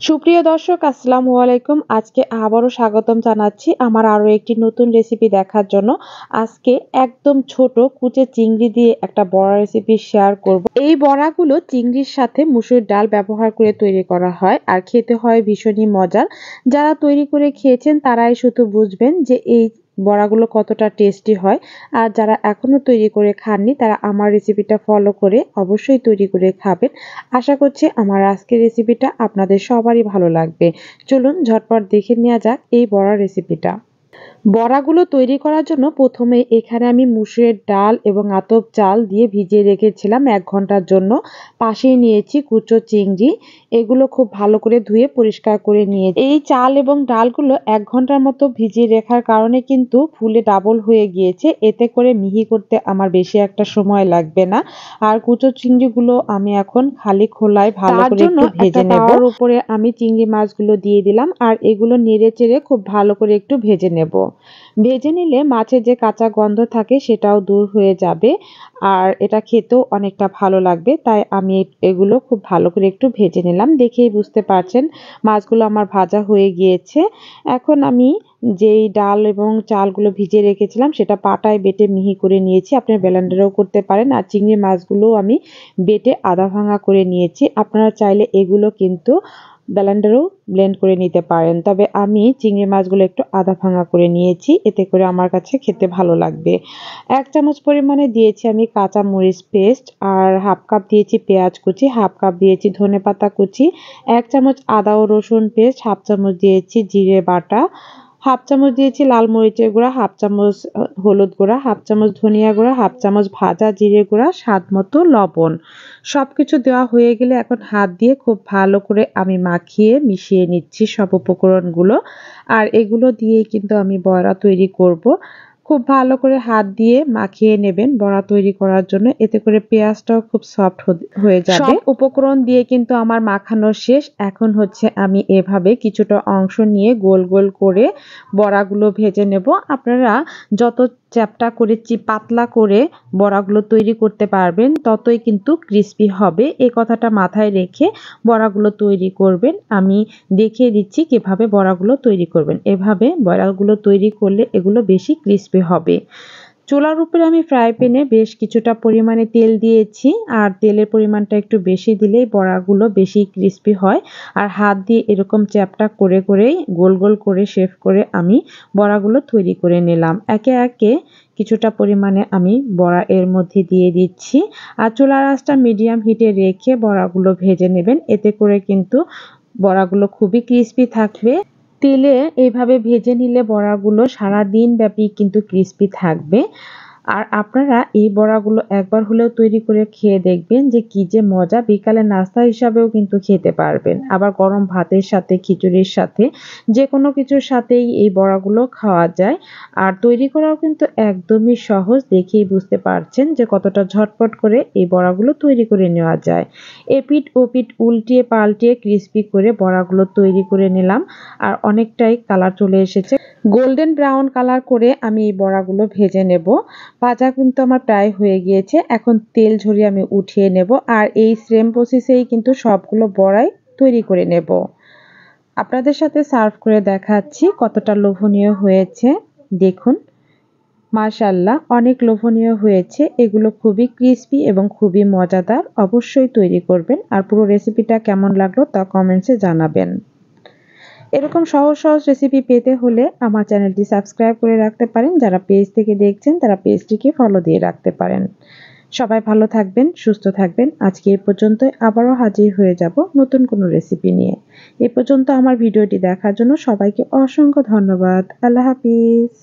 সুপ্রিয় দর্শক আসসালামু আলাইকুম। আজকে আবারও স্বাগতম জানাচ্ছি আমার আরো একটি নতুন রেসিপি দেখার জন্য। আজকে একদম ছোট কুচে চিংড়ি দিয়ে একটা বড়া রেসিপি শেয়ার করব। এই বড়াগুলো চিংড়ির সাথে মুসুর ডাল ব্যবহার করে তৈরি করা হয় আর খেতে হয় ভীষণই মজার। যারা তৈরি করে খেয়েছেন তারাই শুধু বুঝবেন যে এই বড়াগুলো কতটা টেস্টি হয়। আর যারা এখনো তৈরি করে খাননি তারা আমার রেসিপিটা ফলো করে অবশ্যই তৈরি করে খাবেন। আশা করছি আমার আজকের রেসিপিটা আপনাদের সবারই ভালো লাগবে। চলুন ঝটপট দেখে নেওয়া যাক এই বড়া রেসিপিটা। বড়াগুলো তৈরি করার জন্য প্রথমে এখানে আমি মুসুরের ডাল এবং আতপ চাল দিয়ে ভিজিয়ে রেখেছিলাম ১ ঘন্টার জন্য। পাশেই নিয়েছি কুচো চিংড়ি। এগুলো খুব ভালো করে ধুয়ে পরিষ্কার করে নিয়ে এই চাল এবং ডালগুলো ১ ঘন্টার মতো ভিজিয়ে রাখার কারণে কিন্তু ফুলে ডাবল হয়ে গিয়েছে। এতে করে মিহি করতে আমার বেশি একটা সময় লাগবে না। আর কুচো চিংড়িগুলো আমি এখন খালি খোলায় ভালো করে একটু ভেজে নেব। তার উপরে আমি চিংড়ি মাছগুলো দিয়ে দিলাম আর এগুলো নেড়ে-চেড়ে খুব ভালো করে একটু ভেজে নেব। ভেজে নিলে মাছের যে কাঁচা গন্ধ থাকে সেটাও দূর হয়ে যাবে আর এটা খেতেও অনেকটা ভালো লাগবে। তাই আমি এগুলো খুব ভালো করে একটু ভেজে নিলাম। দেখেই বুঝতে পারছেন মাছগুলো আমার ভাজা হয়ে গিয়েছে। এখন আমি যেই ডাল এবং চালগুলো ভিজিয়ে রেখেছিলাম সেটা পাটায় বেটে মিহি করে নিয়েছি। আপনারা ব্লেন্ডারেও করতে পারেন। আর চিংড়ি মাছগুলোও আমি বেটে আধা ভাঙা করে নিয়েছি। আপনারা চাইলে এগুলো কিন্তু ব্লেন্ডারেও ব্লেন্ড করে নিতে পারেন। তবে আমি চিংড়ি মাছগুলো একটু আধা ভাঙা করে নিয়েছি। এতে করে আমার কাছে খেতে ভালো লাগবে। ১ চামচ পরিমাণে দিয়েছি আমি কাঁচা মরিচ পেস্ট আর 1/2 কাপ দিয়েছি পেঁয়াজ কুচি, 1/2 কাপ দিয়েছি ধনেপাতা কুচি, ১ চামচ আদা ও রসুন পেস্ট, 1/2 চামচ দিয়েছি জিরে বাটা, 1/2 চামচ দিয়েছি লাল মরিচের গুঁড়া, 1/2 চামচ হলুদ গুঁড়া, 1/2 চামচ ধনিয়া গুঁড়া, 1/2 চামচ ভাজা জিরে গুঁড়া, স্বাদমতো লবণ। সবকিছু দেওয়া হয়ে গেলে এখন হাত দিয়ে খুব ভালো করে আমি মাখিয়ে মিশিয়ে নিচ্ছি সব উপকরণগুলো। আর এগুলো দিয়েই কিন্তু আমি বড়া তৈরি করব। খুব ভালো করে হাত দিয়ে মাখিয়ে নেবেন বড়া তৈরি করার জন্য। এতে করে পেঁয়াজটাও খুব সফট হয়ে যাবে। সব উপকরণ দিয়ে কিন্তু আমার মাখানো শেষ। এখন হচ্ছে আমি এভাবে কিছুটা অংশ নিয়ে গোল গোল করে বড়াগুলো ভেজে নেব। আপনারা যত চ্যাপ্টা করে পাতলা করে বড়াগুলো তৈরি করতে পারবেন ততই কিন্তু ক্রিস্পি হবে। এই কথাটা মাথায় রেখে বড়াগুলো তৈরি করবেন। আমি দেখিয়ে দিচ্ছি কিভাবে বড়াগুলো তৈরি করবেন। এভাবে বড়াগুলো তৈরি করলে এগুলো বেশি ক্রিস্পি হবে। চুলার উপরে আমি ফ্রাই প্যানে বেশ কিছুটা পরিমাণে তেল দিয়েছি আর তেলের পরিমাণটা একটু বেশি দিলেই বড়াগুলো বেশি ক্রিস্পি হয়। আর হাত দিয়ে এরকম চ্যাপ্টা করে করেই গোল গোল করে শেপ করে আমি বড়াগুলো তৈরি করে নিলাম। একে একে কিছুটা পরিমাণে আমি বড়া এর মধ্যে দিয়ে দিচ্ছি। আর চুলার আঁচটা মিডিয়াম হিটে রেখে বড়াগুলো ভেজে নেবেন। এতে করে কিন্তু বড়াগুলো খুবই ক্রিস্পি থাকবে। তেলে এইভাবে ভেজে নিলে বড়াগুলো সারাদিন ব্যাপী কিন্তু ক্রিস্পি থাকবে। আর আপনারা এই বড়াগুলো একবার হলেও তৈরি করে খেয়ে দেখবেন যে কি যে মজা। বিকালে নাস্তা হিসাবেও কিন্তু খেতে পারবেন। আবার গরম ভাতের সাথে খিচুড়ির সাথে যেকোনো কিছুর সাথেই এই বড়াগুলো খাওয়া যায়। আর তৈরি করাও কিন্তু একদমই সহজ। দেখেই বুঝতে পারছেন যে কতটা ঝটপট করে এই বড়াগুলো তৈরি করে নেওয়া যায়। এপিঠ ওপিঠ উল্টিয়ে পাল্টিয়ে ক্রিস্পি করে বড়াগুলো তৈরি করে নিলাম। আর অনেকটাই কালার চলে এসেছে। গোল্ডেন ব্রাউন কালার করে আমি এই বড়াগুলো ভেজে নেব। ভাজা কিন্তু আমার প্রায় হয়ে গিয়েছে। এখন তেল ঝরিয়ে আমি উঠিয়ে নেব। আর এই সেম প্রসেসেই কিন্তু সবগুলো বড়াই তৈরি করে নেব। আপনাদের সাথে সার্ভ করে দেখাচ্ছি কতটা লোভনীয় হয়েছে। দেখুন মাশাআল্লাহ অনেক লোভনীয় হয়েছে। এগুলো খুবই ক্রিস্পি এবং খুবই মজাদার। অবশ্যই তৈরি করবেন। আর পুরো রেসিপিটা কেমন লাগলো তা কমেন্টসে জানাবেন। এরকম সহজ সহজ রেসিপি পেতে হলে আমার চ্যানেলটি সাবস্ক্রাইব করে রাখতে পারেন। যারা পেজ থেকে দেখছেন তারা পেজটিকে ফলো দিয়ে রাখতে পারেন। সবাই ভালো থাকবেন, সুস্থ থাকবেন। আজকে এই পর্যন্তই। আবারও হাজির হয়ে যাব নতুন কোনো রেসিপি নিয়ে। এ পর্যন্ত আমার ভিডিওটি দেখার জন্য সবাইকে অসংখ্য ধন্যবাদ। আল্লাহ হাফিজ।